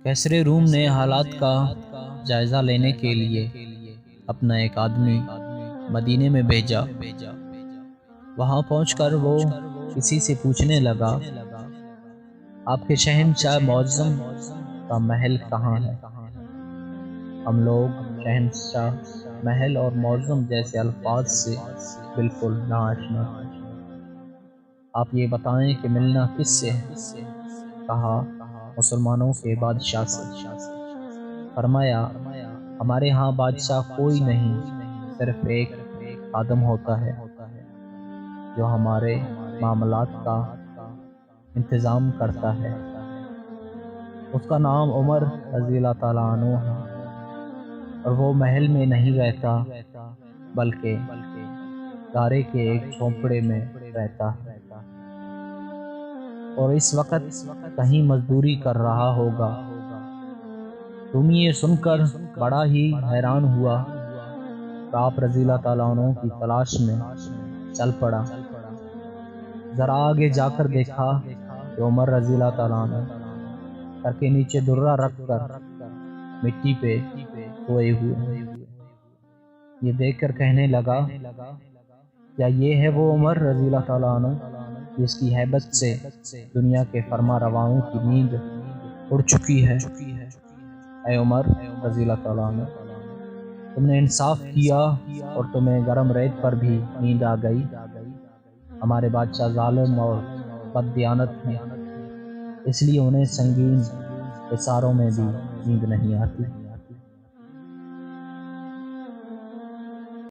کیسر روم نے حالات کا جائزہ لینے کے لیے اپنا ایک آدمی مدینے میں بھیجا۔ وہاں پہنچ کر وہ کسی سے پوچھنے لگا، آپ کے شہنشاہ معظم کا محل کہاں ہے؟ ہم لوگ شہنشاہ، محل اور معظم جیسے الفاظ سے بالکل ناآشنا تھے۔ آپ یہ بتائیں کہ ملنا کس سے ہے؟ کہا، مسلمانوں کے بادشاہ سے۔ فرمایا، ہمارے ہاں بادشاہ کوئی نہیں، صرف ایک خادم ہوتا ہے جو ہمارے معاملات کا انتظام کرتا ہے۔ اس کا نام عمر رضی اللہ تعالیٰ عنہ ہے، اور وہ محل میں نہیں رہتا بلکہ گارے کے ایک جھونپڑے میں رہتا ہے، اور اس وقت کہیں مزدوری کر رہا ہوگا۔ تم یہ سن کر بڑا ہی حیران ہوا اور آپ رضی اللہ تعالیٰ عنہ کی تلاش میں چل پڑا۔ ذرا آگے جا کر دیکھا کہ عمر رضی اللہ تعالیٰ عنہ سر کے نیچے درہ رکھ کر مٹی پہ سوئے ہوئے ہیں۔ یہ دیکھ کر کہنے لگا، کیا یہ ہے وہ عمر رضی اللہ تعالیٰ عنہ جس کی ہیبت سے دنیا کے فرما رواؤں کی نیند اڑ چکی ہے؟ اے عمر رضی اللہ تعالیٰ عنہ، تم نے انصاف کیا اور تمہیں گرم ریت پر بھی نیند آ گئی۔ ہمارے بادشاہ ظالم اور بددیانت ہیں، اس لیے انہیں سنگین حصاروں میں بھی نیند نہیں آتی۔